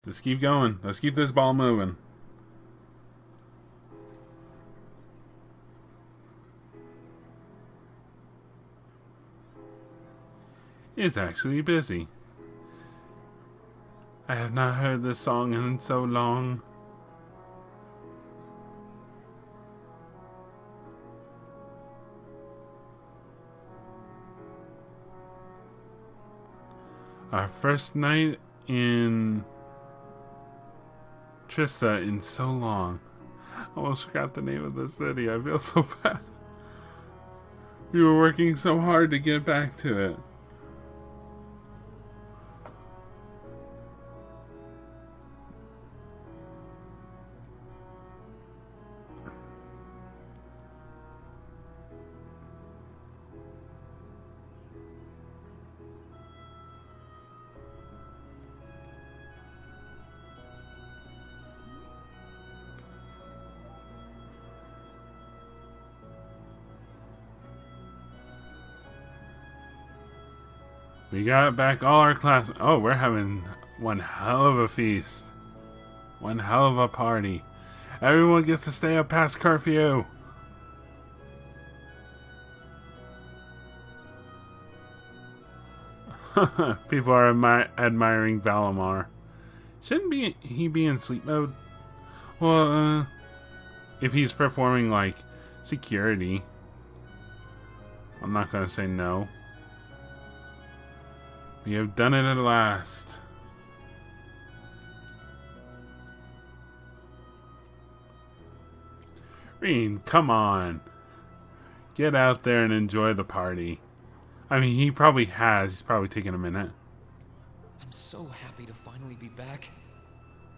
Let's keep going. Let's keep this ball moving. It's actually busy. I have not heard this song in so long. Our first night in Trista in so long. I almost forgot the name of the city. I feel so bad. We were working so hard to get back to it. We got back all our class. Oh, we're having one hell of a feast. One hell of a party. Everyone gets to stay up past curfew. People are admiring Valimar. Shouldn't he be in sleep mode? Well, if he's performing like security, I'm not gonna say no. We have done it at last. Rean, come on. Get out there and enjoy the party. I mean, he probably has. He's probably taken a minute. I'm so happy to finally be back.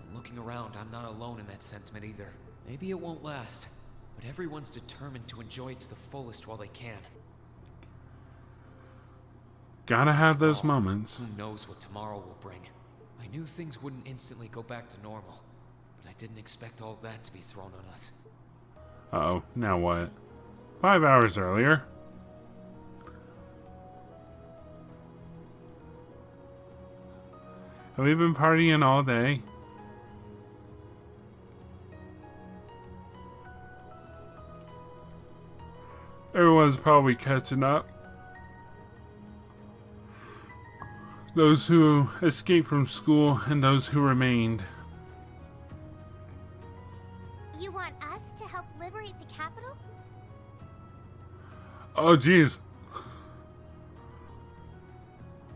And looking around, I'm not alone in that sentiment either. Maybe it won't last, but everyone's determined to enjoy it to the fullest while they can. Gotta have those moments. Who knows what tomorrow will bring? I knew things wouldn't instantly go back to normal, but I didn't expect all that to be thrown on us. Uh-oh, now what? 5 hours earlier. Have we been partying all day? Everyone's probably catching up. Those who escaped from school and those who remained. You want us to help liberate the capital? Oh, jeez.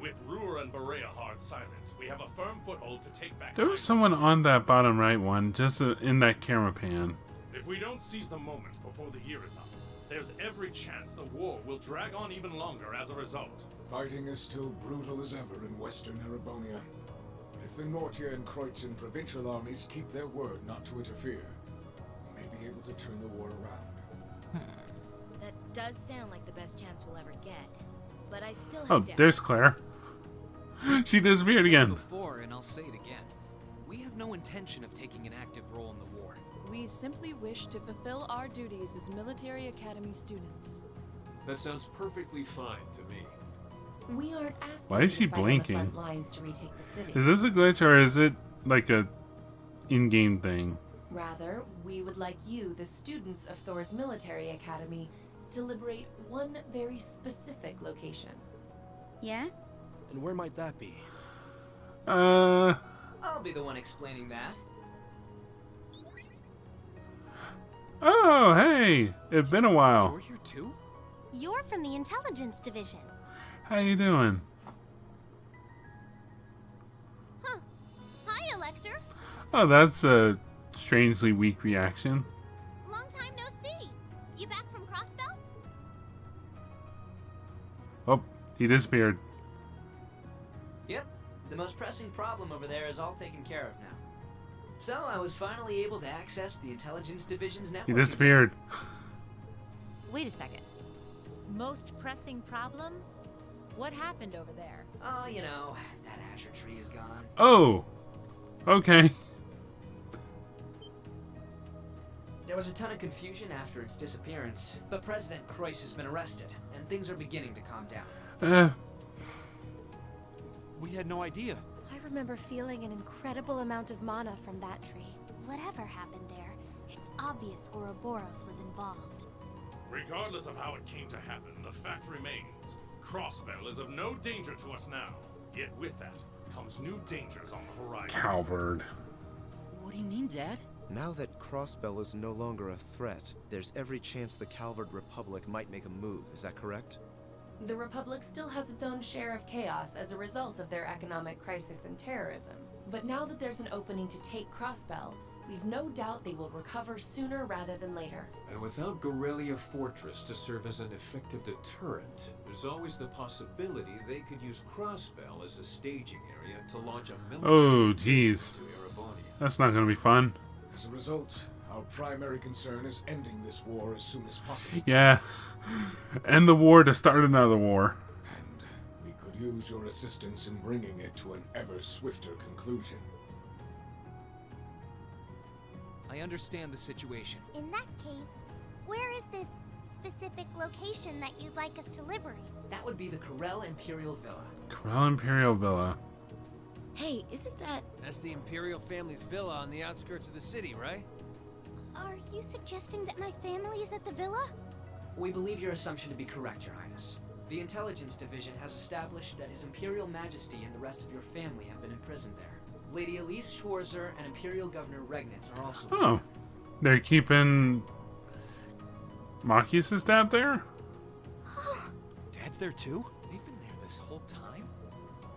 With Ruhr and Berea hard silent, we have a firm foothold to take back. There was someone on that bottom right one, just in that camera pan. If we don't seize the moment before the year is up, there's every chance the war will drag on even longer as a result. Fighting is still brutal as ever in western Erebonia. But if the Nortia and Kreutzen provincial armies keep their word not to interfere, we may be able to turn the war around. That does sound like the best chance we'll ever get. But I still have Oh, doubts. there's Claire. She disappeared again. Before, and I'll say it again. We have no intention of taking an active role in the war. We simply wish to fulfill our duties as military academy students. That sounds perfectly fine to me. We aren't asking Why is you she to fight on the blinking? front lines to retake the city. Is this a glitch or is it like a in-game thing? Rather, we would like you, the students of Thor's military academy, to liberate one very specific location. Yeah? And where might that be? I'll be the one explaining that. Oh, hey! It's been a while. You're here too? You're from the intelligence division. How you doing? Huh. Hi, Elector. Oh, that's a strangely weak reaction. Long time no see. You back from Crossbell? Oh, he disappeared. Yep, the most pressing problem over there is all taken care of now. So I was finally able to access the intelligence division's network. He disappeared. Wait a second. Most pressing problem? What happened over there? Oh, you know, that Azure tree is gone. Oh, okay. There was a ton of confusion after its disappearance, but President Kreuz has been arrested, and things are beginning to calm down. We had no idea. I remember feeling an incredible amount of mana from that tree. Whatever happened there, it's obvious Ouroboros was involved. Regardless of how it came to happen, the fact remains. Crossbell is of no danger to us now. Yet with that comes new dangers on the horizon. Calvard. What do you mean, Dad? Now that Crossbell is no longer a threat, there's every chance the Calvard Republic might make a move, is that correct? The Republic still has its own share of chaos as a result of their economic crisis and terrorism. But now that there's an opening to take Crossbell, we've no doubt they will recover sooner rather than later. And without Gorelia Fortress to serve as an effective deterrent, there's always the possibility they could use Crossbell as a staging area to launch a military Oh, jeez. to Erebonia. That's not going to be fun. As a result, our primary concern is ending this war as soon as possible. Yeah. End the war to start another war. And we could use your assistance in bringing it to an ever swifter conclusion. I understand the situation. In that case, where is this specific location that you'd like us to liberate? That would be the Corel Imperial Villa. Corel Imperial Villa. Hey, isn't that... That's the Imperial family's villa on the outskirts of the city, right? Are you suggesting that my family is at the villa? We believe your assumption to be correct, Your Highness. The Intelligence Division has established that His Imperial Majesty and the rest of your family have been imprisoned there. Lady Elise Schwarzer and Imperial Governor Regnitz are also... Oh. They're keeping Machias' dad there? Dad's there too? They've been there this whole time?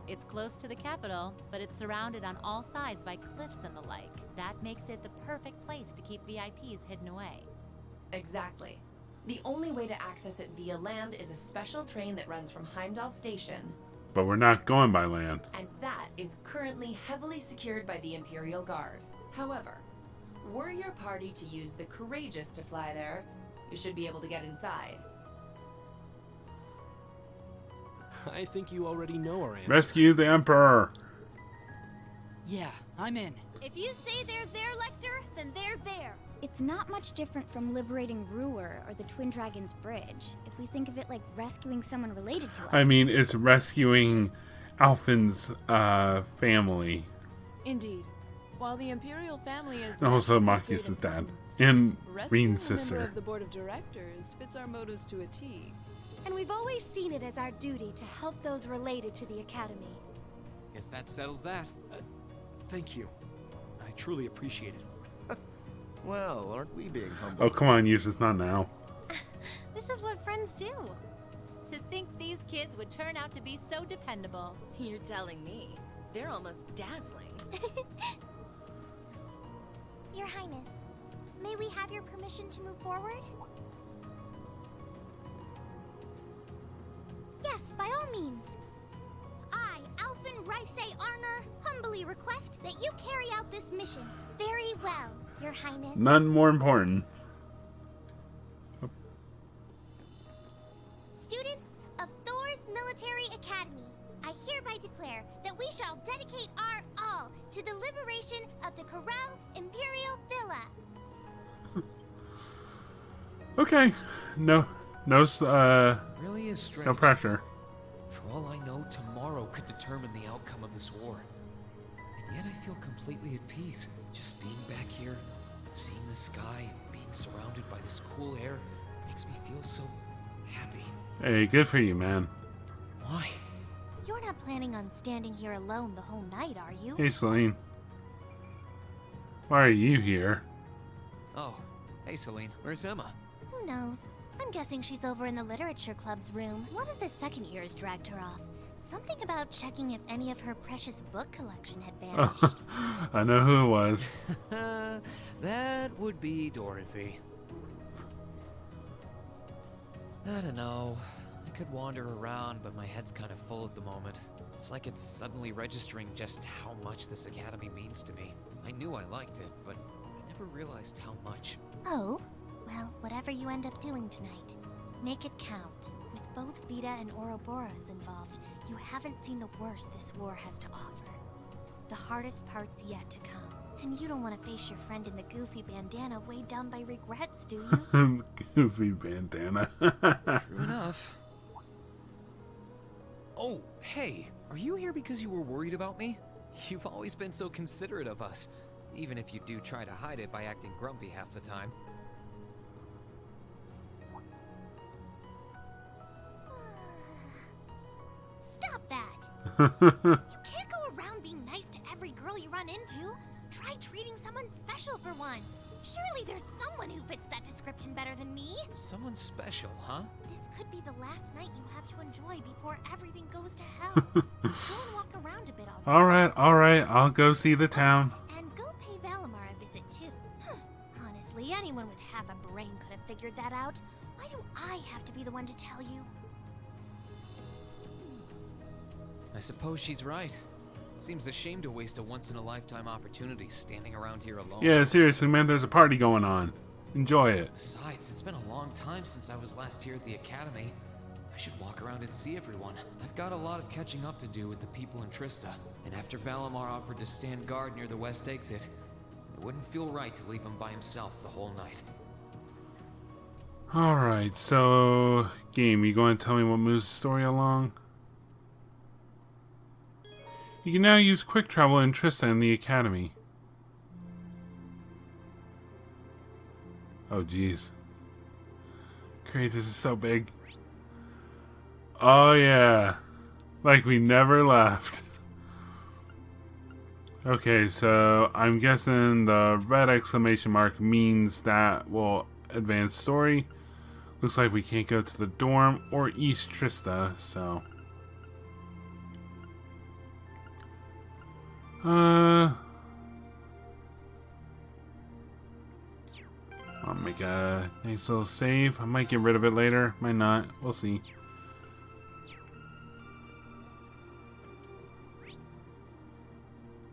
It's close to the capital, but it's surrounded on all sides by cliffs and the like. That makes it the perfect place to keep VIPs hidden away. Exactly. The only way to access it via land is a special train that runs from Heimdall Station, But we're not going by land. and that is currently heavily secured by the Imperial Guard. However, were your party to use the Courageous to fly there, you should be able to get inside. I think you already know our answer. Rescue the Emperor. Yeah, I'm in. If you say they're there, Lecter, then they're there. It's not much different from liberating Ruhr or the Twin Dragons Bridge, if we think of it like rescuing someone related to us. I mean, it's rescuing Alphen's family. Indeed. While the Imperial family is... And also Machias' dad. And rescuing Reen's a member sister. of the board of directors fits our motives to a T. And we've always seen it as our duty to help those related to the Academy. Guess that settles that. Thank you. I truly appreciate it. Well, aren't we being humble? Oh, come on, Eustace, not now. This is what friends do. To think these kids would turn out to be so dependable. You're telling me. They're almost dazzling. Your Highness, may we have your permission to move forward? Yes, by all means. I, Alphen Rice Arner, humbly request that you carry out this mission. Very well, Your Highness. None more important. Students of Thor's Military Academy, I hereby declare that we shall dedicate our all to the liberation of the Corel Imperial Villa. Okay. No, Really is strange. no pressure. For all I know, tomorrow could determine the outcome of this war. And yet I feel completely at peace. Just being back here, seeing the sky, being surrounded by this cool air, makes me feel so happy. Hey, good for you, man. Why? You're not planning on standing here alone the whole night, are you? Hey, Celine. Why are you here? Oh, hey Celine, where's Emma? Who knows? I'm guessing she's over in the literature club's room. One of the second years dragged her off. Something about checking if any of her precious book collection had vanished. I know who it was. That would be Dorothy. I don't know. I could wander around, but my head's kind of full at the moment. It's like it's suddenly registering just how much this academy means to me. I knew I liked it, but I never realized how much. Oh? Well, whatever you end up doing tonight, make it count. With both Vita and Ouroboros involved, you haven't seen the worst this war has to offer. The hardest part's yet to come. And you don't want to face your friend in the goofy bandana weighed down by regrets, do you? Goofy bandana. True enough. Oh, hey, are you here because you were worried about me? You've always been so considerate of us, even if you do try to hide it by acting grumpy half the time. Stop that! You can't go around being nice to every girl you run into. Try treating someone special for once. Surely there's someone who fits that description better than me. Someone special, huh? This could be the last night you have to enjoy before everything goes to hell. Go and walk around a bit already. Alright, I'll go see the town. And go pay Valimar a visit too. Honestly, anyone with half a brain could have figured that out. Why do I have to be the one to tell you? I suppose she's right. It seems a shame to waste a once-in-a-lifetime opportunity standing around here alone. Yeah, seriously, man, there's a party going on. Enjoy it. Besides, it's been a long time since I was last here at the academy. I should walk around and see everyone. I've got a lot of catching up to do with the people in Trista, and after Valimar offered to stand guard near the west exit, it wouldn't feel right to leave him by himself the whole night. Alright, so... Game, you going to tell me what moves the story along? You can now use quick travel in Trista in the academy. Oh, jeez. Crazy, this is so big. Oh, yeah. Like we never left. Okay, so I'm guessing the red exclamation mark means that we'll advance story. Looks like we can't go to the dorm or East Trista, so... I'll make a nice little save. I might get rid of it later. Might not. We'll see.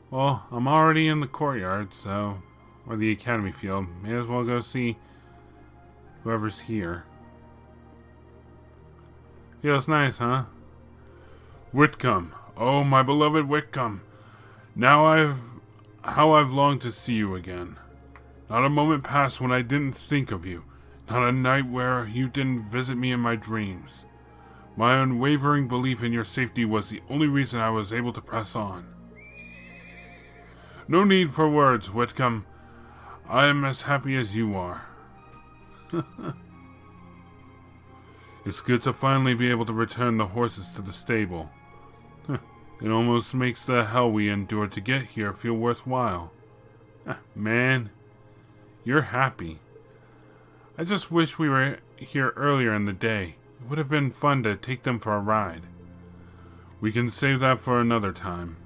Well, I'm already in the courtyard, so... Or the academy field. May as well go see whoever's here. Feels nice, huh? Whitcomb. Oh, my beloved Whitcomb. How I've longed to see you again. Not a moment passed when I didn't think of you. Not a night where you didn't visit me in my dreams. My unwavering belief in your safety was the only reason I was able to press on. No need for words, Whitcomb. I am as happy as you are. It's good to finally be able to return the horses to the stable. It almost makes the hell we endured to get here feel worthwhile. Man, you're happy. I just wish we were here earlier in the day. It would have been fun to take them for a ride. We can save that for another time.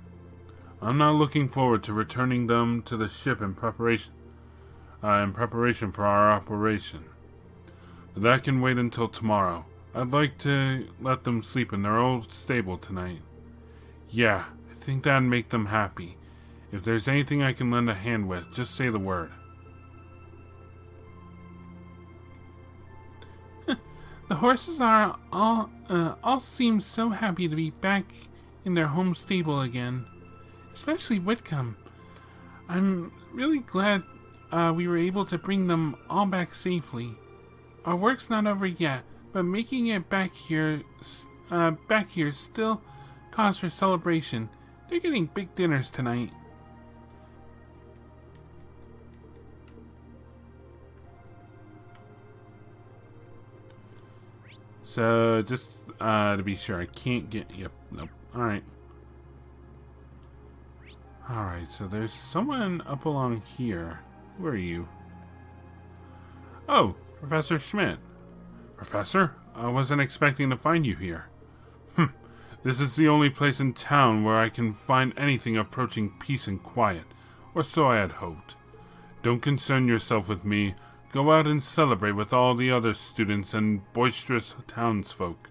I'm not looking forward to returning them to the ship in preparation for our operation. But that can wait until tomorrow. I'd like to let them sleep in their old stable tonight. Yeah, I think that'd make them happy. If there's anything I can lend a hand with, just say the word. The horses are all seem so happy to be back in their home stable again. Especially Whitcomb. I'm really glad we were able to bring them all back safely. Our work's not over yet, but making it back here still cause for celebration. They're getting big dinners tonight. So, just to be sure, I can't get... Yep, nope. Alright. Alright, so there's someone up along here. Who are you? Oh, Professor Schmidt. Professor? I wasn't expecting to find you here. This is the only place in town where I can find anything approaching peace and quiet. Or so I had hoped. Don't concern yourself with me. Go out and celebrate with all the other students and boisterous townsfolk.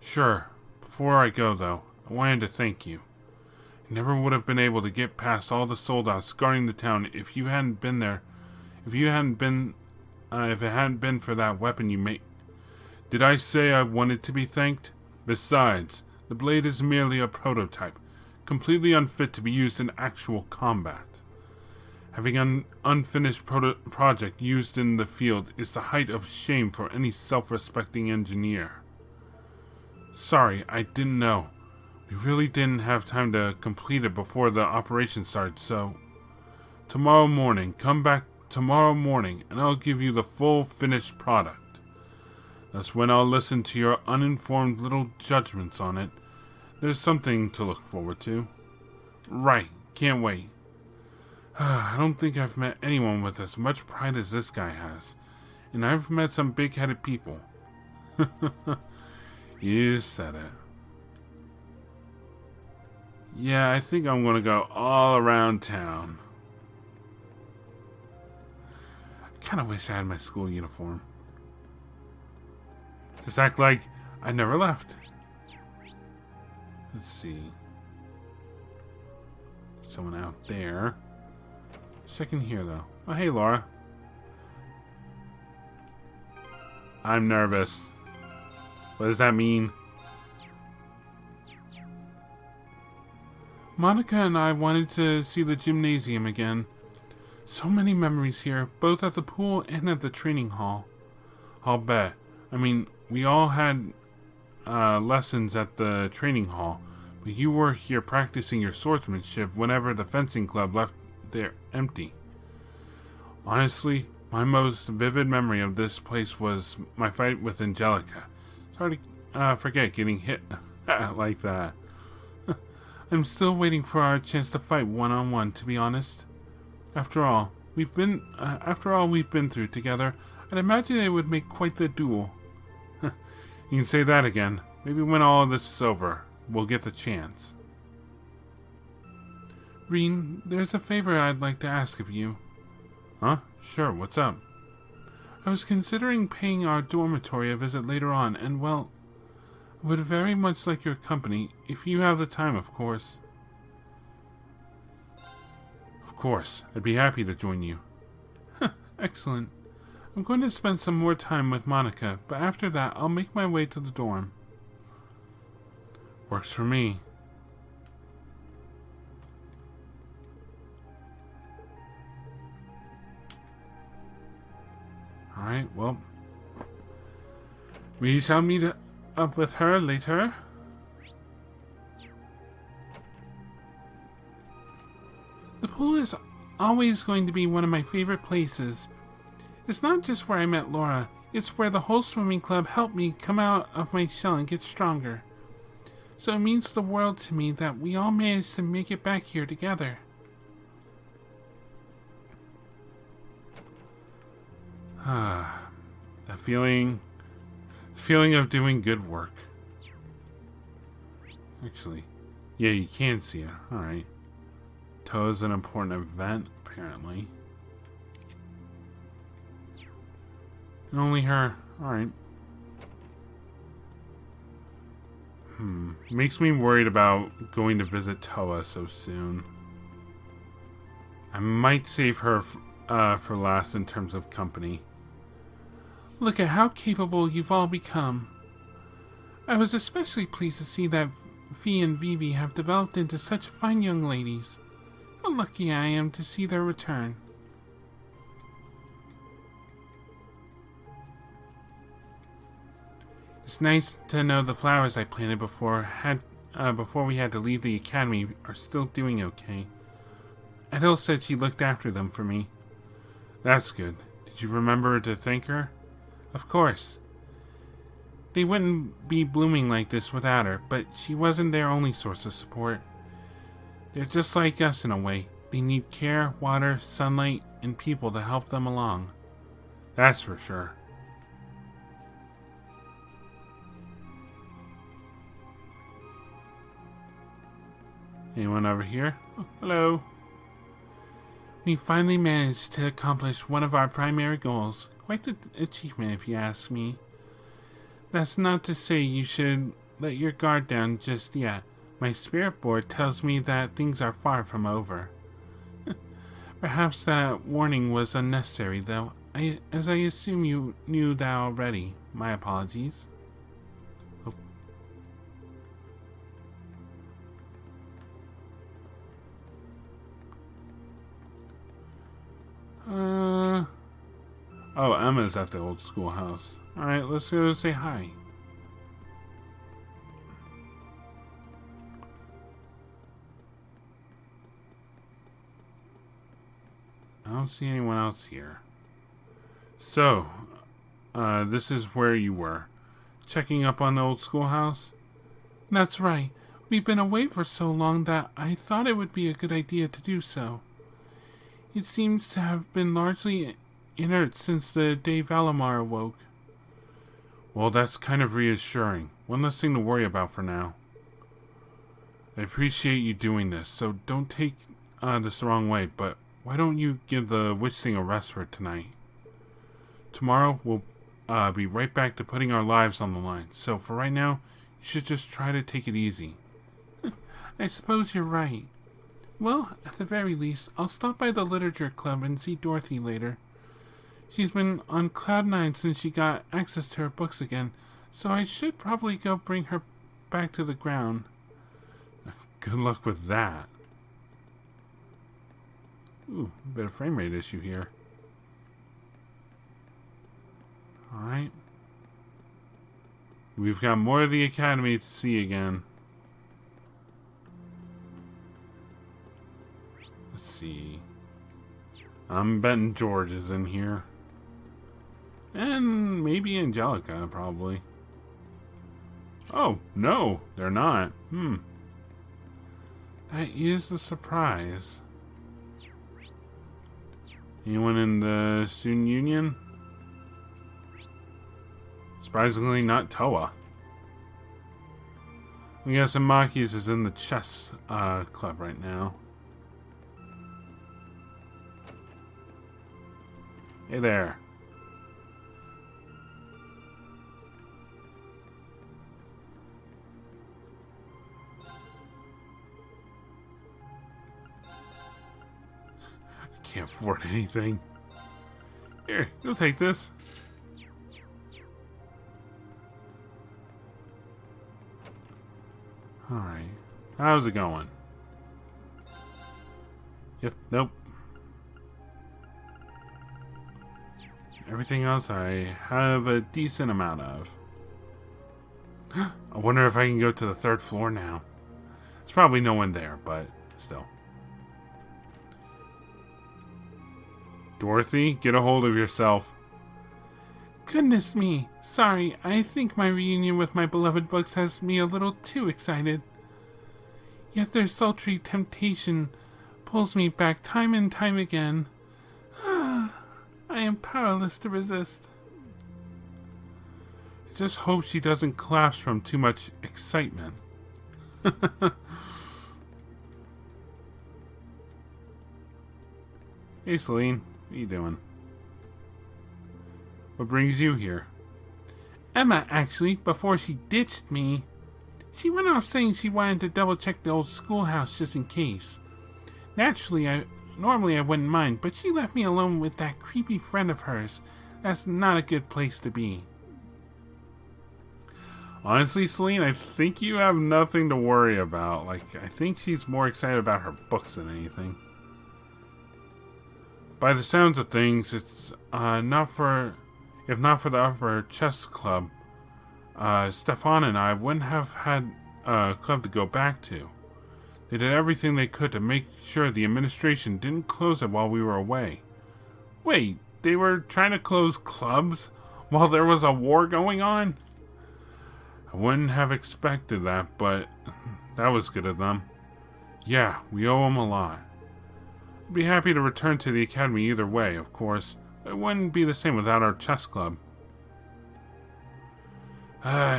Sure. Before I go, though, I wanted to thank you. I never would have been able to get past all the soldiers guarding the town if you hadn't been there. If it hadn't been for that weapon you made. Did I say I wanted to be thanked? Besides, the blade is merely a prototype, completely unfit to be used in actual combat. Having an unfinished project used in the field is the height of shame for any self-respecting engineer. Sorry, I didn't know. We really didn't have time to complete it before the operation starts, so tomorrow morning, come back tomorrow morning and I'll give you the full finished product. That's when I'll listen to your uninformed little judgments on it. There's something to look forward to. Right, can't wait. I don't think I've met anyone with as much pride as this guy has. And I've met some big-headed people. You said it. Yeah, I think I'm gonna go all around town. I kinda wish I had my school uniform. Just act like I never left. Let's see. Someone out there. Check in here, though. Oh, hey, Laura. I'm nervous. What does that mean? Monica and I wanted to see the gymnasium again. So many memories here, both at the pool and at the training hall. I'll bet. I mean, we all had lessons at the training hall, but you were here practicing your swordsmanship whenever the fencing club left there empty. Honestly, my most vivid memory of this place was my fight with Angelica. It's hard to forget getting hit like that. I'm still waiting for our chance to fight one-on-one, to be honest. After all we've been through together, I'd imagine it would make quite the duel. You can say that again. Maybe when all of this is over, we'll get the chance. Rean, there's a favor I'd like to ask of you. Huh? Sure, what's up? I was considering paying our dormitory a visit later on, and well, I would very much like your company, if you have the time, of course. Of course, I'd be happy to join you. Excellent. I'm going to spend some more time with Monica, but after that, I'll make my way to the dorm. Works for me. Alright, well, we shall meet up with her later. The pool is always going to be one of my favorite places. It's not just where I met Laura, it's where the whole swimming club helped me come out of my shell and get stronger. So it means the world to me that we all managed to make it back here together. That feeling of doing good work. Actually, yeah, you can see it. Alright. Toa's an important event, apparently. And only her. Alright. Makes me worried about going to visit Toa so soon. I might save her for last in terms of company. Look at how capable you've all become. I was especially pleased to see that Vi and Vivi have developed into such fine young ladies. How lucky I am to see their return. It's nice to know the flowers I planted before we had to leave the academy are still doing okay. Adele said she looked after them for me. That's good. Did you remember to thank her? Of course. They wouldn't be blooming like this without her, but she wasn't their only source of support. They're just like us in a way. They need care, water, sunlight, and people to help them along. That's for sure. Anyone over here? Oh, hello. We finally managed to accomplish one of our primary goals. Quite the achievement, if you ask me. That's not to say you should let your guard down just yet. My spirit board tells me that things are far from over. Perhaps that warning was unnecessary, though. As I assume you knew that already. My apologies. Oh, Emma's at the old schoolhouse. Alright, let's go say hi. don't see anyone else here. So, this is where you were. Checking up on the old schoolhouse? That's right. We've been away for so long that I thought it would be a good idea to do so. It seems to have been largely inert since the day Valimar awoke. Well, that's kind of reassuring. One less thing to worry about for now. I appreciate you doing this, so don't take this the wrong way, but why don't you give the witch thing a rest for tonight? Tomorrow we'll be right back to putting our lives on the line, so for right now, you should just try to take it easy. I suppose you're right. Well, at the very least, I'll stop by the literature club and see Dorothy later. She's been on cloud nine since she got access to her books again, so I should probably go bring her back to the ground. Good luck with that. Ooh, a bit of frame rate issue here. Alright. We've got more of the Academy to see again. Let's see. I'm betting George is in here. And maybe Angelica, probably. Oh, no, they're not. That is a surprise. Anyone in the Student Union? Surprisingly, not Toa. I guess Makis is in the chess club right now. Hey there. I can't afford anything. Here, you'll take this. Alright. How's it going? Yep, nope. Everything else I have a decent amount of. I wonder if I can go to the 3rd floor now. There's probably no one there, but still. Dorothy, get a hold of yourself. Goodness me. Sorry, I think my reunion with my beloved books has me a little too excited. Yet their sultry temptation pulls me back time and time again. I am powerless to resist. I just hope she doesn't collapse from too much excitement. Hey Celine, what are you doing? What brings you here? Emma, actually, before she ditched me. She went off saying she wanted to double check the old schoolhouse just in case. Naturally, normally I wouldn't mind, but she left me alone with that creepy friend of hers. That's not a good place to be. Honestly, Celine, I think you have nothing to worry about. I think she's more excited about her books than anything. By the sounds of things, it's if not for the Upper Chess Club, Stefan and I wouldn't have had a club to go back to. They did everything they could to make sure the administration didn't close it while we were away. Wait, they were trying to close clubs while there was a war going on? I wouldn't have expected that, but that was good of them. Yeah, we owe them a lot. I'd be happy to return to the Academy either way, of course. It wouldn't be the same without our chess club.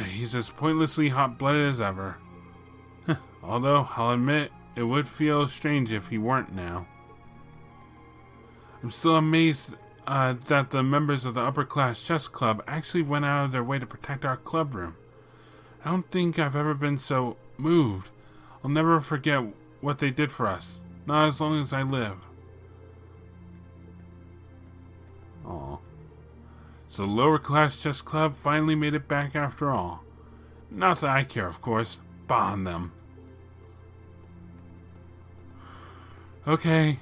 He's as pointlessly hot-blooded as ever. Although, I'll admit, it would feel strange if he weren't now. I'm still amazed that the members of the upper-class chess club actually went out of their way to protect our club room. I don't think I've ever been so moved. I'll never forget what they did for us. Not as long as I live. Aw. So the lower class chess club finally made it back after all. Not that I care, of course. Bah on them. Okay.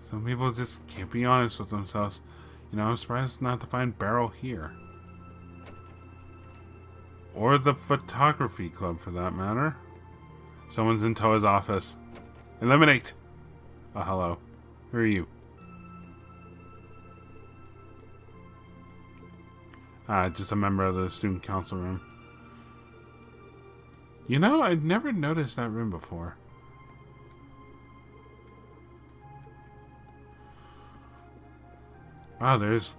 Some people just can't be honest with themselves. You know, I'm surprised not to find Beryl here. Or the photography club, for that matter. Someone's in Toa's office. Eliminate! Oh, hello. Who are you? Just a member of the student council room. You know, I'd never noticed that room before. Wow, there's...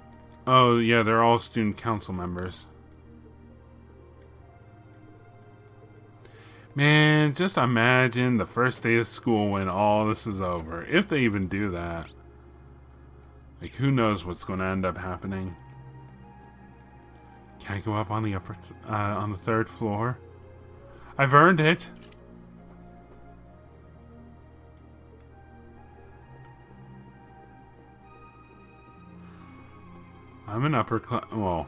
Oh, yeah, they're all student council members. Man, just imagine the first day of school when all this is over. If they even do that. Like, who knows what's going to end up happening. Can I go up on the on the 3rd floor? I've earned it. I'm an upper class. Well,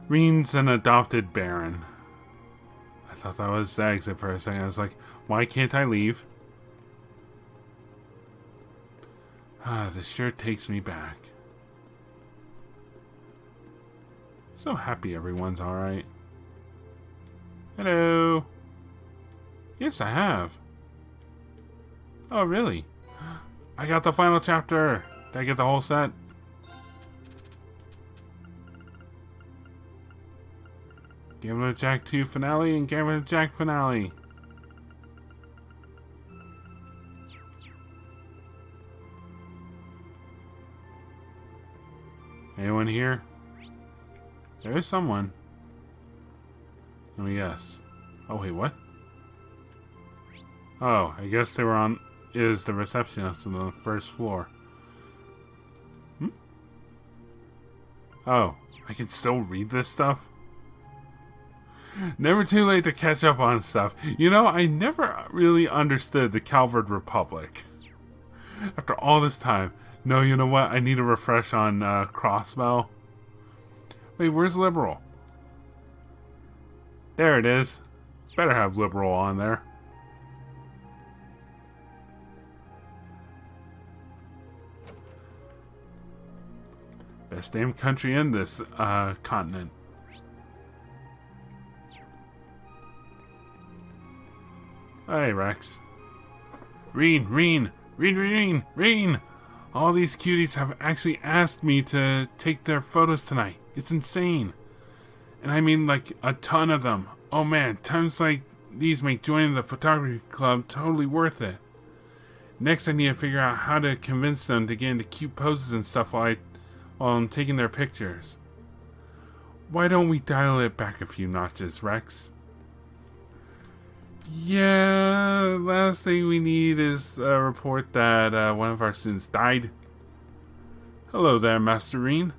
Reen's an adopted baron. I thought that was the exit for a second. I was like, why can't I leave? This sure takes me back. So happy everyone's alright. Hello. Yes, I have. Oh, really? I got the final chapter. Did I get the whole set? Gambler Jack 2 finale and Gambler Jack finale. Anyone here? There is someone. Let me guess. Oh, wait, what? Oh, I guess they were on... Is the receptionist on the 1st floor. Oh, I can still read this stuff? Never too late to catch up on stuff. You know, I never really understood the Calvard Republic. After all this time. No, you know what? I need a refresh on Crossbell. Wait, where's Liberal? There it is. Better have Liberal on there. Best damn country in this continent. Hey, Rex. Reen! All these cuties have actually asked me to take their photos tonight. It's insane. And I mean, like, a ton of them. Oh man, times like these make joining the photography club totally worth it. Next, I need to figure out how to convince them to get into cute poses and stuff while I'm taking their pictures. Why don't we dial it back a few notches, Rex? Yeah, last thing we need is a report that one of our students died. Hello there, Master Reen.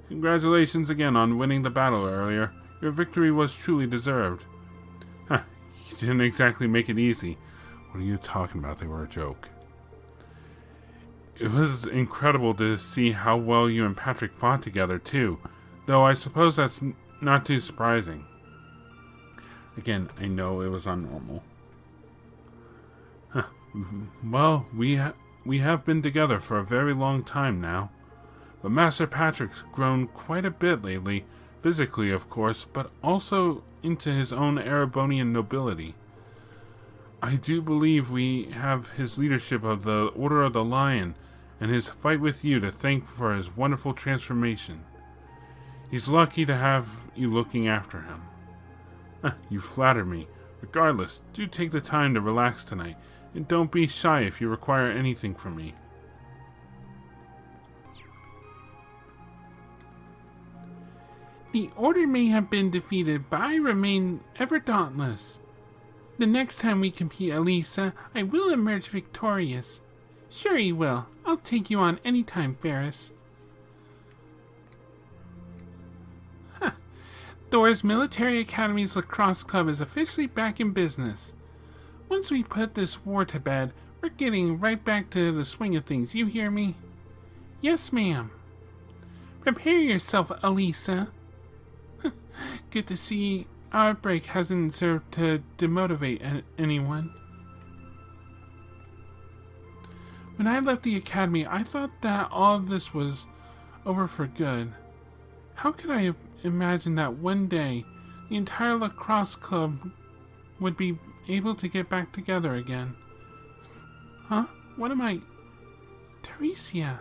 Congratulations again on winning the battle earlier. Your victory was truly deserved. Huh, you didn't exactly make it easy. What are you talking about? They were a joke. It was incredible to see how well you and Patrick fought together, too. Though I suppose that's not too surprising. Again, I know it was unnormal. Huh. Well, we have been together for a very long time now. But Master Patrick's grown quite a bit lately, physically of course, but also into his own Erebonian nobility. I do believe we have his leadership of the Order of the Lion and his fight with you to thank for his wonderful transformation. He's lucky to have you looking after him. You flatter me. Regardless, do take the time to relax tonight, and don't be shy if you require anything from me. The Order may have been defeated, but I remain ever dauntless. The next time we compete, Elisa, I will emerge victorious. Sure you will. I'll take you on any time, Ferris. Thor's Military Academy's lacrosse club is officially back in business. Once we put this war to bed, we're getting right back to the swing of things, you hear me? Yes, ma'am. Prepare yourself, Elisa. Good to see Outbreak hasn't served to demotivate anyone. When I left the academy, I thought that all of this was over for good. How could I have imagined that one day the entire lacrosse club would be able to get back together again? Huh? What am I... Teresia.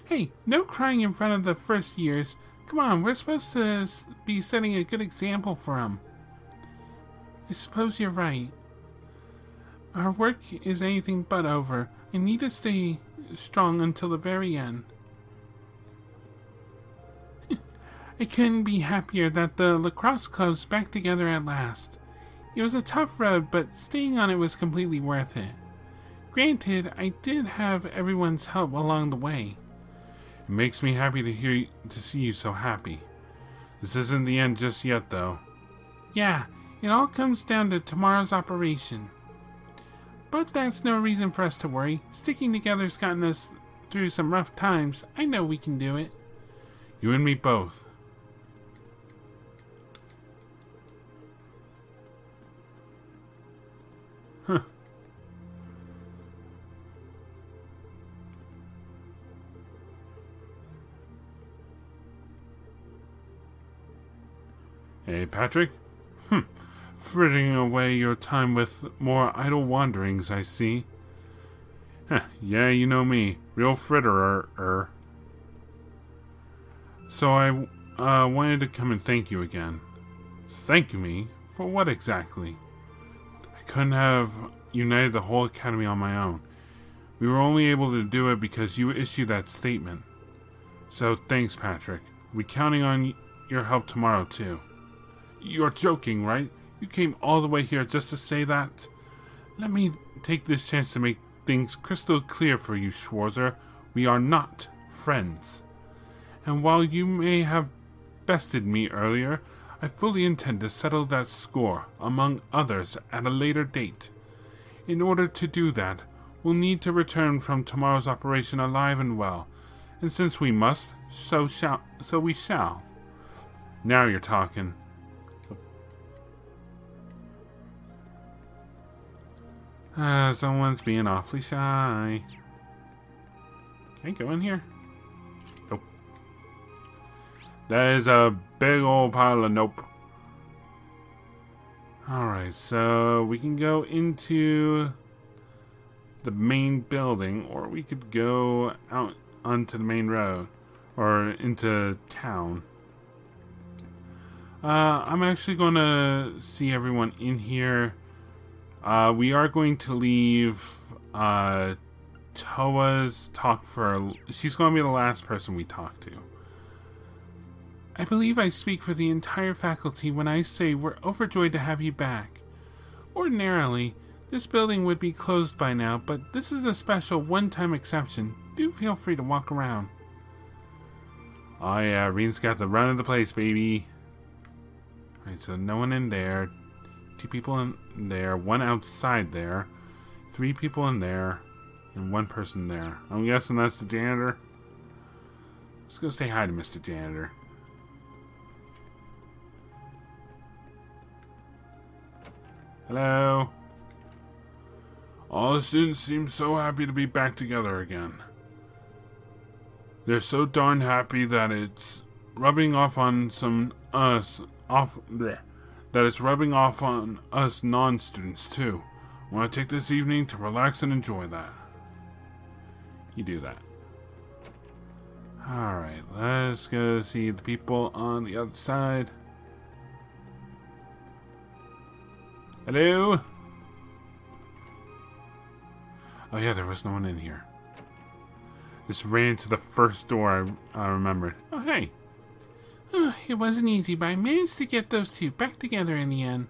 Hey, no crying in front of the first years. Come on, we're supposed to be setting a good example for them. I suppose you're right. Our work is anything but over. I need to stay strong until the very end. I couldn't be happier that the lacrosse club's back together at last. It was a tough road, but staying on it was completely worth it. Granted, I did have everyone's help along the way. It makes me happy to see you so happy. This isn't the end just yet, though. Yeah, it all comes down to tomorrow's operation. But that's no reason for us to worry. Sticking together's gotten us through some rough times. I know we can do it. You and me both. Huh. Hey, Patrick? Frittering away your time with more idle wanderings, I see. Yeah, you know me. Real fritterer. So I wanted to come and thank you again. Thank me? For what exactly? I couldn't have united the whole academy on my own. We were only able to do it because you issued that statement. So thanks, Patrick. We're counting on your help tomorrow, too. You're joking, right? You came all the way here just to say that? Let me take this chance to make things crystal clear for you, Schwarzer. We are not friends. And while you may have bested me earlier, I fully intend to settle that score, among others, at a later date. In order to do that, we'll need to return from tomorrow's operation alive and well. And since we must, so we shall. Now you're talking. Someone's being awfully shy. Can I go in here? Nope. That is a big old pile of nope. Alright, so we can go into the main building, or we could go out onto the main road, or into town. I'm actually going to see everyone in here. We are going to leave Toa's talk for... She's going to be the last person we talk to. I believe I speak for the entire faculty when I say we're overjoyed to have you back. Ordinarily, this building would be closed by now, but this is a special one-time exception. Do feel free to walk around. Oh yeah, Reen's got the run of the place, baby. Alright, so no one in there. 2 people in there, 1 outside there, 3 people in there, and 1 person there. I'm guessing that's the janitor. Let's go say hi to Mr. Janitor. Hello. All the students seem so happy to be back together again. They're so darn happy that it's rubbing off on that it's rubbing off on us non-students too. I want to take this evening to relax and enjoy that. You do that. Alright, let's go see the people on the other side. Hello? Oh yeah, there was no one in here. Just ran to the first door I remembered. Oh hey. It wasn't easy, but I managed to get those 2 back together in the end.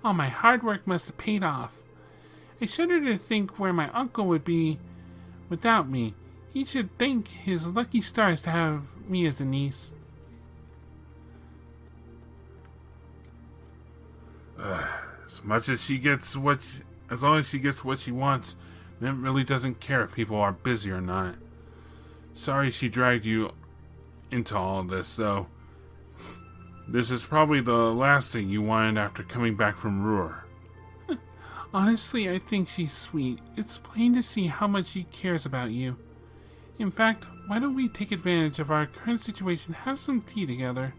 All my hard work must have paid off. I shudder to think where my uncle would be without me. He should thank his lucky stars to have me as a niece. As long as she gets what she wants, Mint really doesn't care if people are busy or not. Sorry she dragged you into all of this, though. This is probably the last thing you wanted after coming back from Ruhr. Honestly, I think she's sweet. It's plain to see how much she cares about you. In fact, why don't we take advantage of our current situation, have some tea together?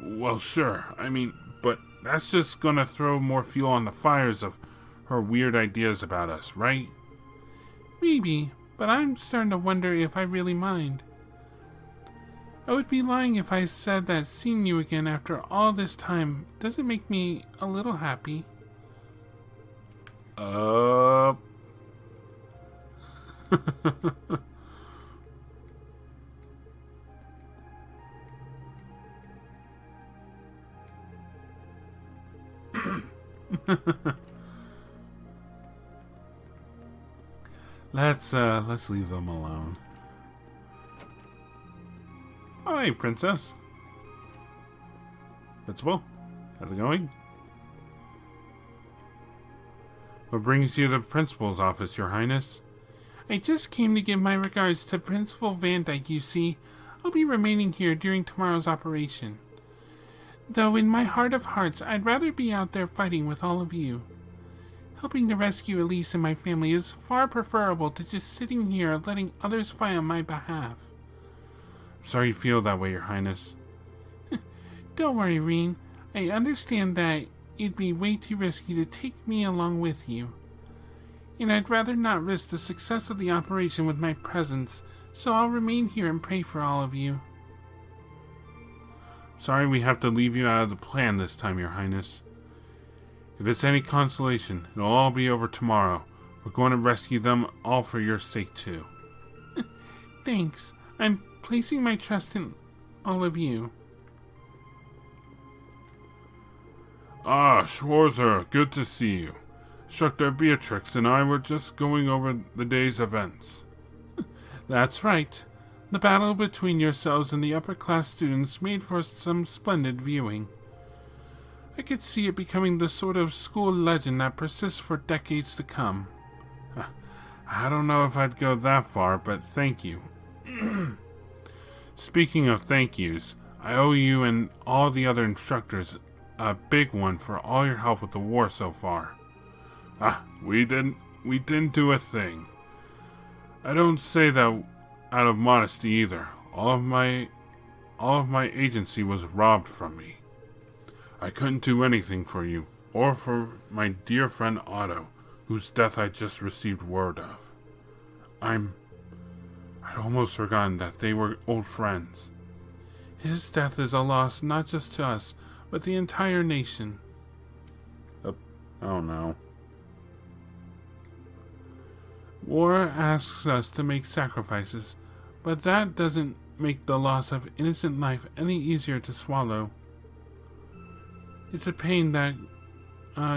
Well, sure. I mean, but that's just gonna throw more fuel on the fires of her weird ideas about us, right? Maybe, but I'm starting to wonder if I really mind. I would be lying if I said that seeing you again after all this time doesn't make me a little happy. Let's leave them alone. Oh, hey, Princess. Principal, how's it going? What brings you to the principal's office, Your Highness? I just came to give my regards to Principal Van Dyke, you see. I'll be remaining here during tomorrow's operation. Though in my heart of hearts, I'd rather be out there fighting with all of you. Helping to rescue Elise and my family is far preferable to just sitting here letting others fight on my behalf. I'm sorry you feel that way, Your Highness. Don't worry, Reen. I understand that it'd be way too risky to take me along with you. And I'd rather not risk the success of the operation with my presence, so I'll remain here and pray for all of you. Sorry we have to leave you out of the plan this time, Your Highness. If it's any consolation, it'll all be over tomorrow. We're going to rescue them all for your sake, too. Thanks. I'm placing my trust in all of you. Ah, Schwarzer, good to see you. Instructor Beatrix and I were just going over the day's events. That's right. The battle between yourselves and the upper-class students made for some splendid viewing. I could see it becoming the sort of school legend that persists for decades to come. I don't know if I'd go that far, but thank you. Speaking of thank yous, I owe you and all the other instructors a big one for all your help with the war so far. We didn't do a thing. I don't say that out of modesty either. All of my agency was robbed from me. I couldn't do anything for you, or for my dear friend Otto, whose death I just received word of. I'd almost forgotten that they were old friends. His death is a loss not just to us, but the entire nation. Oh no. War asks us to make sacrifices, but that doesn't make the loss of innocent life any easier to swallow. It's a pain that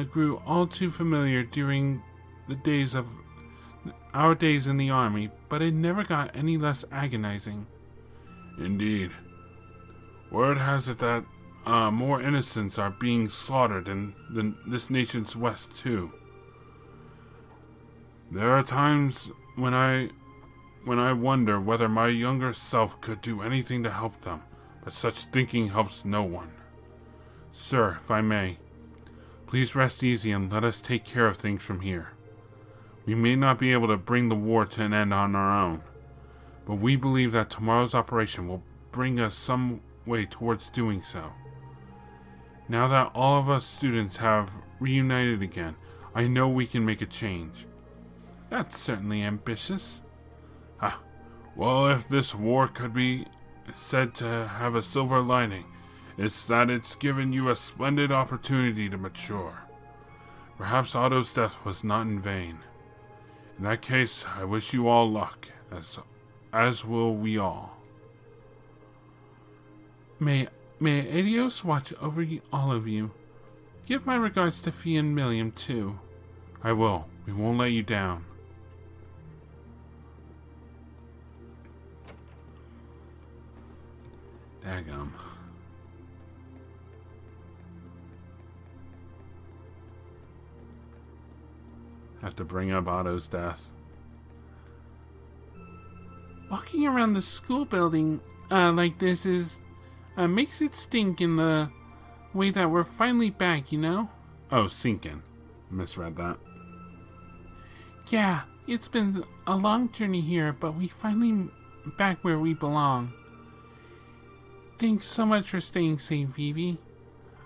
grew all too familiar during the days of our days in the army, but it never got any less agonizing. Indeed. Word has it that more innocents are being slaughtered in this nation's west, too. There are times when I wonder whether my younger self could do anything to help them, but such thinking helps no one. Sir, if I may, please rest easy and let us take care of things from here. We may not be able to bring the war to an end on our own, but we believe that tomorrow's operation will bring us some way towards doing so. Now that all of us students have reunited again, I know we can make a change. That's certainly ambitious. Well, if this war could be said to have a silver lining, it's that it's given you a splendid opportunity to mature. Perhaps Otto's death was not in vain. In that case, I wish you all luck, as will we all. May Adios watch over all of you. Give my regards to Fee and Milliam, too. I will. We won't let you down. Daggum. Have to bring up Otto's death. Walking around the school building like this makes it stink in the way that we're finally back, you know? Oh, sinking. Misread that. Yeah, it's been a long journey here, but we finally back where we belong. Thanks so much for staying safe, Vivi.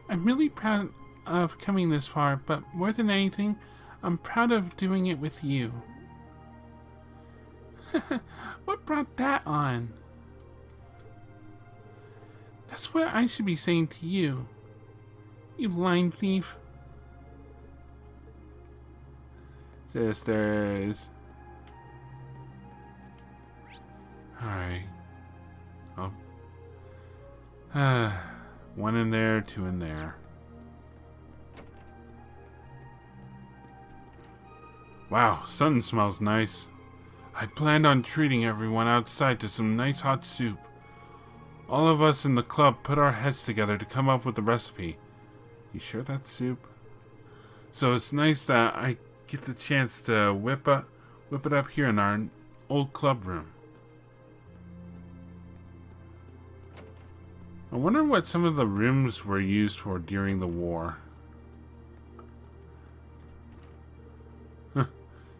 I'm really proud of coming this far, but more than anything, I'm proud of doing it with you. What brought that on? That's what I should be saying to you. You lying thief. Sisters. Alright. Oh. One in there, two in there. Wow, something smells nice. I planned on treating everyone outside to some nice hot soup. All of us in the club put our heads together to come up with the recipe. You sure that's soup? So it's nice that I get the chance to whip it up here in our old club room. I wonder what some of the rooms were used for during the war.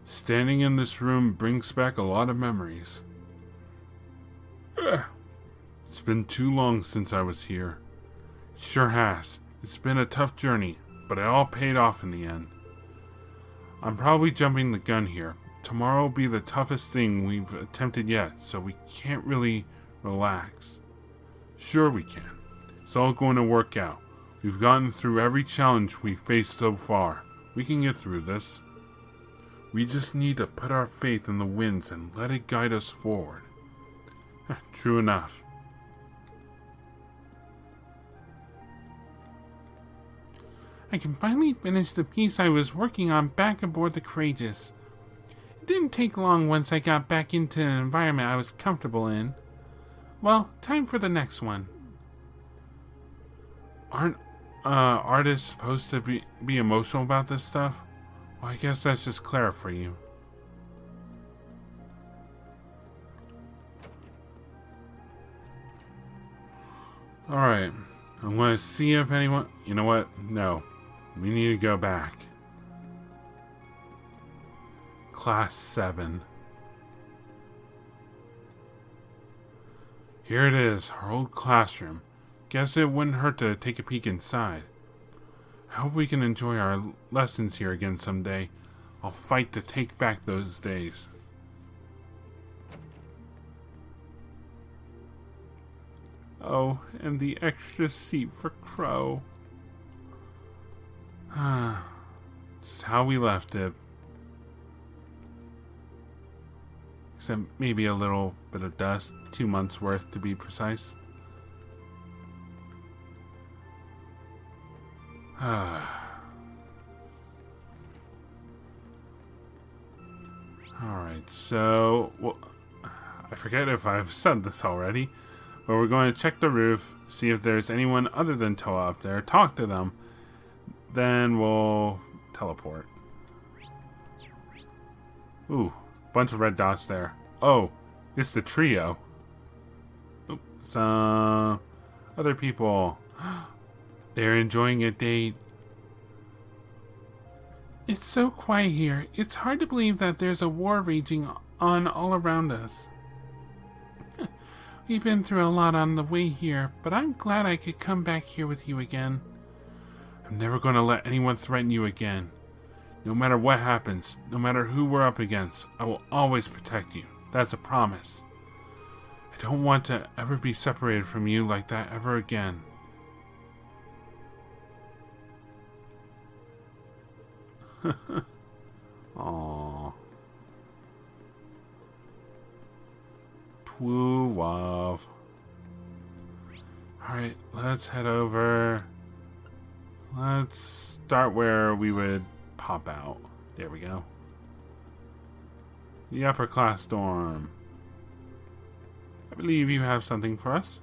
Standing in this room brings back a lot of memories. It's been too long since I was here. It sure has. It's been a tough journey, but it all paid off in the end. I'm probably jumping the gun here. Tomorrow will be the toughest thing we've attempted yet, so we can't really relax. Sure we can. It's all going to work out. We've gotten through every challenge we've faced so far. We can get through this. We just need to put our faith in the winds and let it guide us forward. True enough. I can finally finish the piece I was working on back aboard the Courageous. It didn't take long once I got back into an environment I was comfortable in. Well, time for the next one. Aren't artists supposed to be emotional about this stuff? Well, I guess that's just Clara for you. Alright, I'm going to see if anyone... You know what? No. We need to go back. Class 7. Here it is, our old classroom. Guess it wouldn't hurt to take a peek inside. I hope we can enjoy our lessons here again someday. I'll fight to take back those days. Oh, and the extra seat for Crow. Just how we left it. Except maybe a little bit of dust. 2 months worth to be precise. Alright, so... Well, I forget if I've said this already, but we're going to check the roof, see if there's anyone other than Toa up there, talk to them, then we'll teleport. Ooh, bunch of red dots there. Oh, it's the trio. Oops, some other people. They're enjoying a date. It's so quiet here. It's hard to believe that there's a war raging on all around us. We've been through a lot on the way here, but I'm glad I could come back here with you again. I'm never going to let anyone threaten you again. No matter what happens, no matter who we're up against, I will always protect you. That's a promise. I don't want to ever be separated from you like that ever again. Aww. Twoo love. Alright, let's head over. Let's start where we would pop out. There we go. The upper class dorm. I believe you have something for us.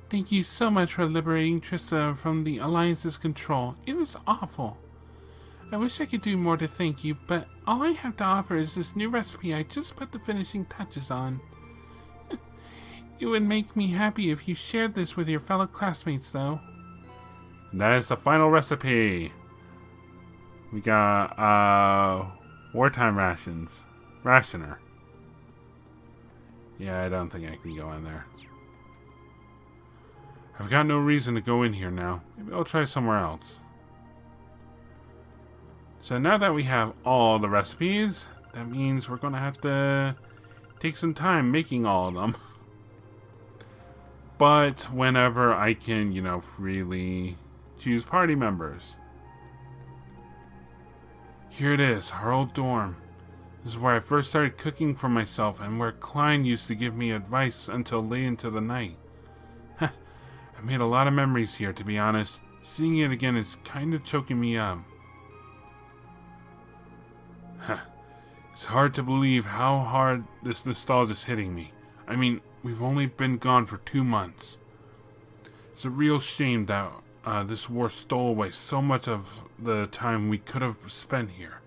Thank you so much for liberating Trista from the Alliance's control. It was awful. I wish I could do more to thank you, but all I have to offer is this new recipe I just put the finishing touches on. It would make me happy if you shared this with your fellow classmates, though. And that is the final recipe. We got, wartime rations. Rationer. Yeah, I don't think I can go in there. I've got no reason to go in here now. Maybe I'll try somewhere else. So now that we have all the recipes, that means we're going to have to take some time making all of them. But whenever I can, you know, freely choose party members. Here it is, our old dorm. This is where I first started cooking for myself and where Klein used to give me advice until late into the night. I made a lot of memories here, to be honest. Seeing it again is kind of choking me up. It's hard to believe how hard this nostalgia is hitting me. I mean, we've only been gone for 2 months. It's a real shame that this war stole away so much of the time we could have spent here.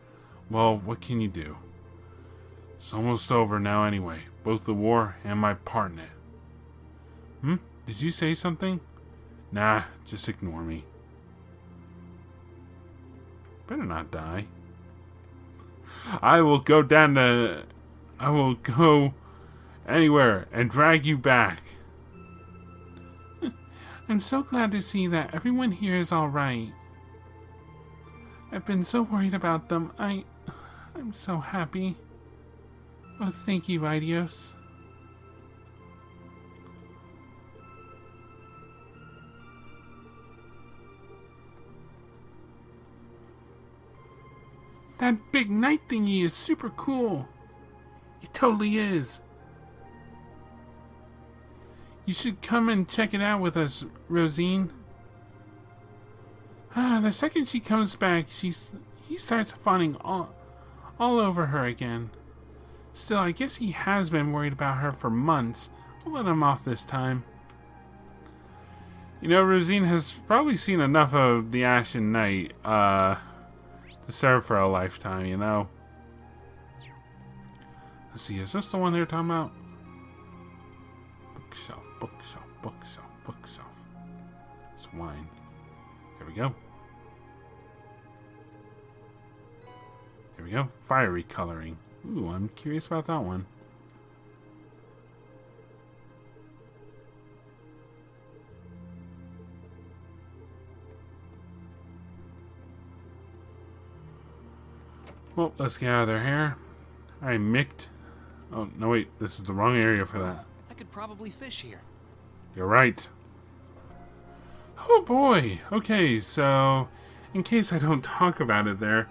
Well, what can you do? It's almost over now anyway, both the war and my part in it. Did you say something? Nah, just ignore me. Better not die. I will go anywhere and drag you back. I'm so glad to see that everyone here is alright. I've been so worried about them. I'm so happy. Oh, thank you, Idios. That big night thingy is super cool. It totally is. You should come and check it out with us, Rosine. The second she comes back, he starts fawning all over her again. Still, I guess he has been worried about her for months. I'll let him off this time. You know, Rosine has probably seen enough of the Ashen Knight, to serve for a lifetime, you know. Let's see, is this the one they're talking about? Bookshelf, bookshelf, bookshelf, bookshelf. It's wine. Here we go. Here we go. Fiery coloring. Ooh, I'm curious about that one. Well, let's get out of their hair. Alright, Mict. Oh, no wait, this is the wrong area for that. I could probably fish here. You're right. Oh boy. Okay, so in case I don't talk about it there,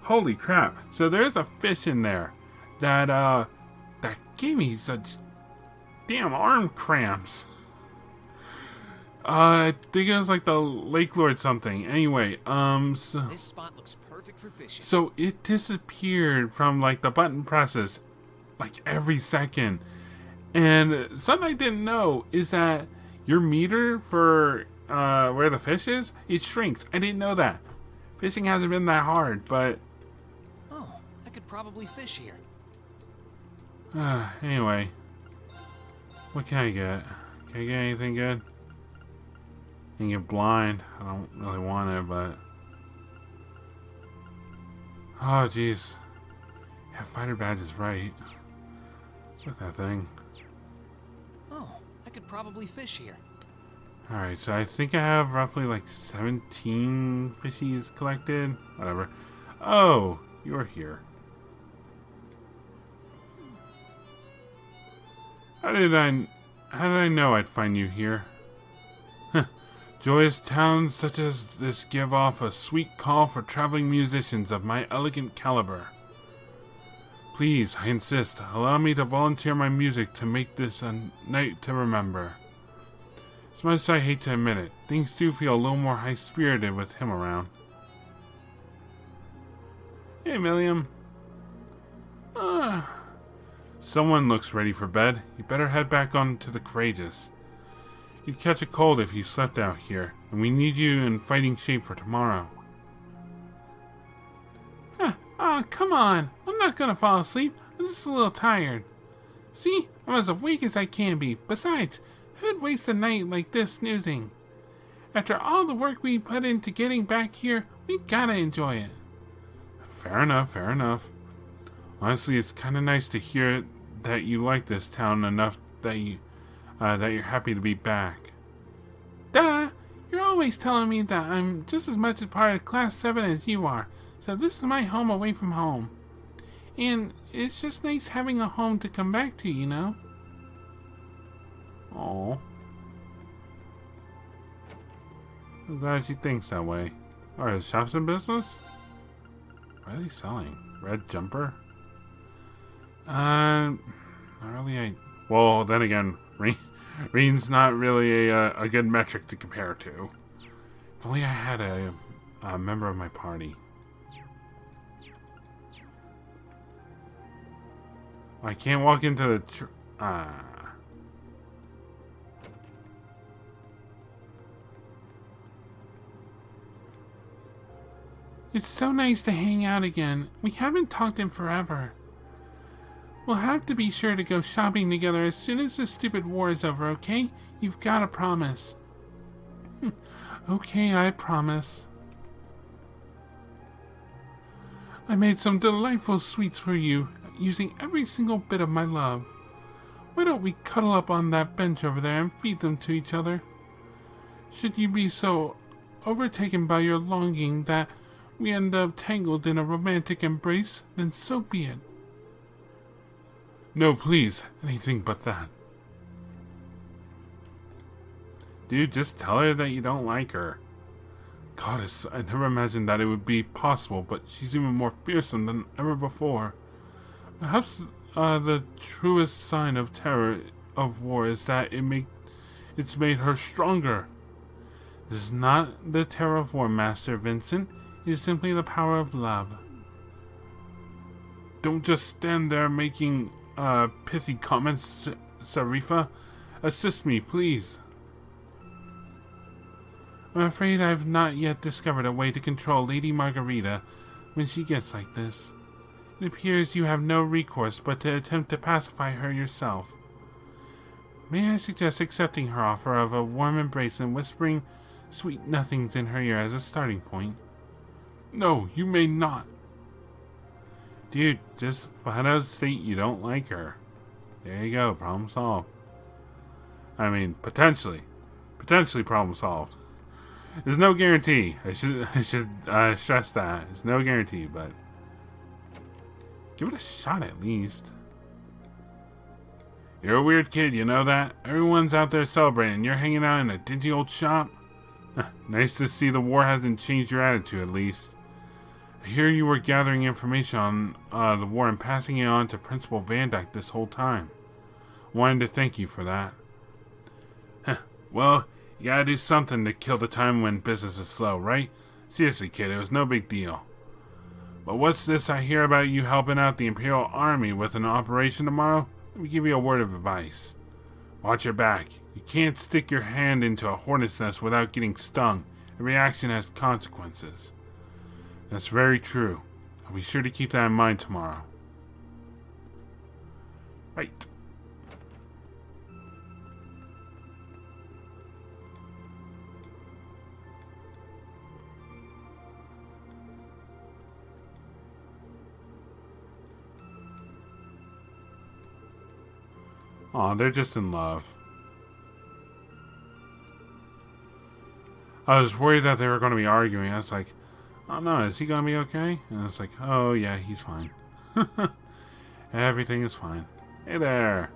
holy crap. So there's a fish in there that gave me such damn arm cramps. I think it was like the Lake Lord something. Anyway, so this spot looks perfect for fishing. So it disappeared from like the button presses like every second. And something I didn't know is that your meter for where the fish is, it shrinks. I didn't know that. Fishing hasn't been that hard, but oh, I could probably fish here. Anyway, what can I get? Can I get anything good? I can get blind. I don't really want it, but oh jeez. Yeah, fighter badge is right. With that thing. Oh, I could probably fish here. Alright, so I think I have roughly like 17 fishies collected. Whatever. Oh, you're here. How did I know I'd find you here? Joyous towns such as this give off a sweet call for traveling musicians of my elegant caliber. Please, I insist, allow me to volunteer my music to make this a night to remember. As much as I hate to admit it, things do feel a little more high-spirited with him around. Hey, William. Someone looks ready for bed. You better head back on to the Courageous. You'd catch a cold if you slept out here, and we need you in fighting shape for tomorrow. Come on. I'm not gonna fall asleep. I'm just a little tired. See? I'm as awake as I can be. Besides, who'd waste a night like this snoozing? After all the work we put into getting back here, we gotta enjoy it. Fair enough, fair enough. Honestly, it's kind of nice to hear that you like this town enough that you're happy to be back. Duh! You're always telling me that I'm just as much a part of Class 7 as you are, so this is my home away from home. And it's just nice having a home to come back to, you know? Oh. I'm glad she thinks that way. Are the shops in business? What are they selling? Red jumper? Not really. Well, then again, Reen's not really a good metric to compare to. If only I had a member of my party. I can't walk into the It's so nice to hang out again. We haven't talked in forever. We'll have to be sure to go shopping together as soon as this stupid war is over, okay? You've got to promise. Okay, I promise. I made some delightful sweets for you, using every single bit of my love. Why don't we cuddle up on that bench over there and feed them to each other? Should you be so overtaken by your longing that we end up tangled in a romantic embrace, then so be it. No, please. Anything but that. Dude, just tell her that you don't like her. Goddess, I never imagined that it would be possible, but she's even more fearsome than ever before. Perhaps the truest sign of terror of war is that it's made her stronger. This is not the terror of war, Master Vincent. It is simply the power of love. Don't just stand there making pithy comments, Sarifa. Assist me, please. I'm afraid I've not yet discovered a way to control Lady Margarita when she gets like this. It appears you have no recourse but to attempt to pacify her yourself. May I suggest accepting her offer of a warm embrace and whispering sweet nothings in her ear as a starting point? No, you may not. Dude, just flat out state you don't like her. There you go, problem solved. I mean, potentially problem solved. There's no guarantee. I should stress that. There's no guarantee, but give it a shot at least. You're a weird kid, you know that? Everyone's out there celebrating. You're hanging out in a dingy old shop? Nice to see the war hasn't changed your attitude, at least. I hear you were gathering information on the war and passing it on to Principal Van Dyke this whole time. Wanted to thank you for that. Well, you gotta do something to kill the time when business is slow, right? Seriously, kid, it was no big deal. But what's this I hear about you helping out the Imperial Army with an operation tomorrow? Let me give you a word of advice. Watch your back. You can't stick your hand into a hornet's nest without getting stung. Every action has consequences. That's very true. I'll be sure to keep that in mind tomorrow. Right. Aw, they're just in love. I was worried that they were going to be arguing. I was like, oh no, is he going to be okay? And it's like, oh yeah, he's fine. Everything is fine. Hey there.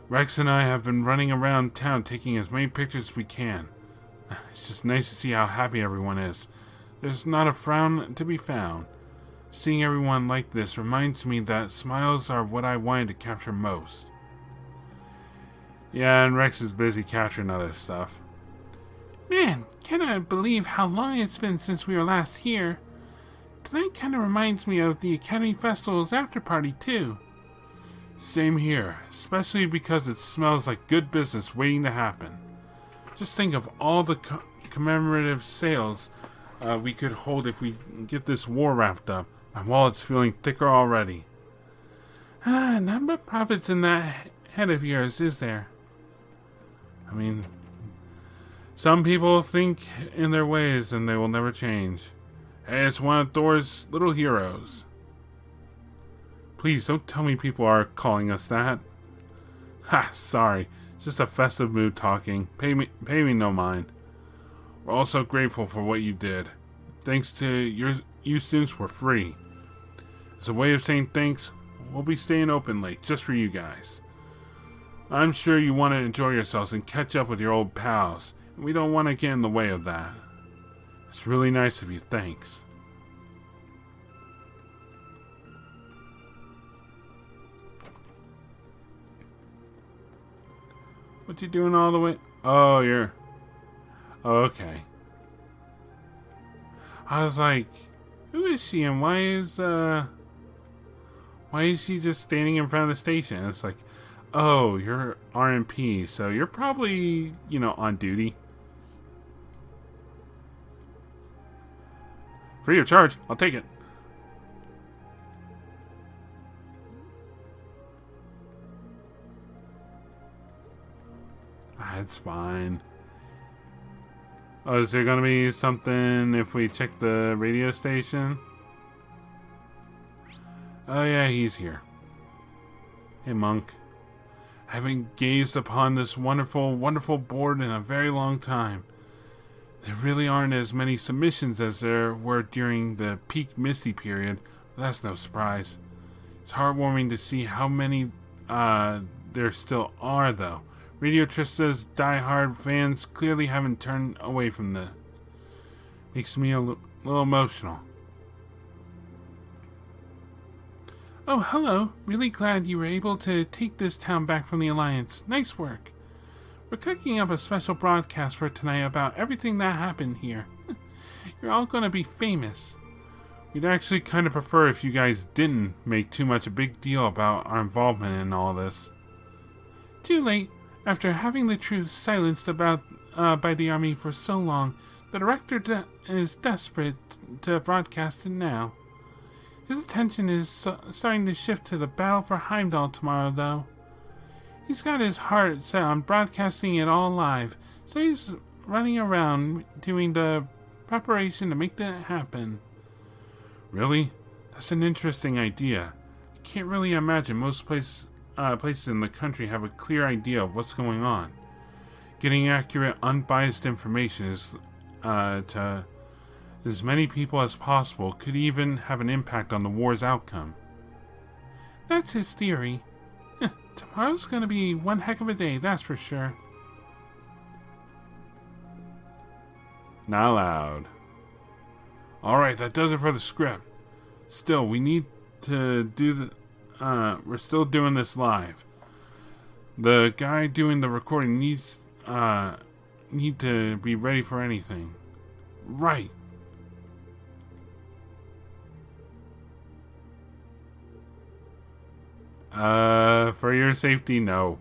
Rex and I have been running around town taking as many pictures as we can. It's just nice to see how happy everyone is. There's not a frown to be found. Seeing everyone like this reminds me that smiles are what I wanted to capture most. Yeah, and Rex is busy capturing other stuff. Man, cannot believe how long it's been since we were last here. Tonight kind of reminds me of the Academy Festival's after party, too. Same here, especially because it smells like good business waiting to happen. Just think of all the commemorative sales we could hold if we get this war wrapped up. My wallet's feeling thicker already. None but profits in that head of yours, is there? I mean, some people think in their ways and they will never change. Hey, it's one of Thor's little heroes. Please don't tell me people are calling us that. Ha, sorry. It's just a festive mood talking. Pay me no mind. We're also grateful for what you did. Thanks to you students, we're free. As a way of saying thanks, we'll be staying open late just for you guys. I'm sure you want to enjoy yourselves and catch up with your old pals, and we don't want to get in the way of that. It's really nice of you, thanks. What you doing all the way? Oh, you're... Oh, okay. I was like, who is she and why is she just standing in front of the station? It's like, oh, you're RMP, so you're probably, you know, on duty. Free of charge. I'll take it. That's fine. Oh, is there gonna be something if we check the radio station? Oh yeah, he's here. Hey, Monk. Having gazed upon this wonderful, wonderful board in a very long time, there really aren't as many submissions as there were during the peak Misty period. Well, that's no surprise. It's heartwarming to see how many there still are, though. Radio Trista's die-hard fans clearly haven't turned away from the... Makes me a little emotional. Oh, hello. Really glad you were able to take this town back from the Alliance. Nice work. We're cooking up a special broadcast for tonight about everything that happened here. You're all gonna be famous. We'd actually kind of prefer if you guys didn't make too much a big deal about our involvement in all this. Too late. After having the truth silenced about by the army for so long, the director is desperate to broadcast it now. His attention is starting to shift to the battle for Heimdall tomorrow, though. He's got his heart set on broadcasting it all live, so he's running around doing the preparation to make that happen. Really? That's an interesting idea. I can't really imagine most places in the country have a clear idea of what's going on. Getting accurate, unbiased information is to as many people as possible could even have an impact on the war's outcome. That's his theory. Tomorrow's gonna be one heck of a day, that's for sure. Not allowed. Alright, that does it for the script. Still, we need to do the... we're still doing this live. The guy doing the recording needs need to be ready for anything. Right. For your safety, no.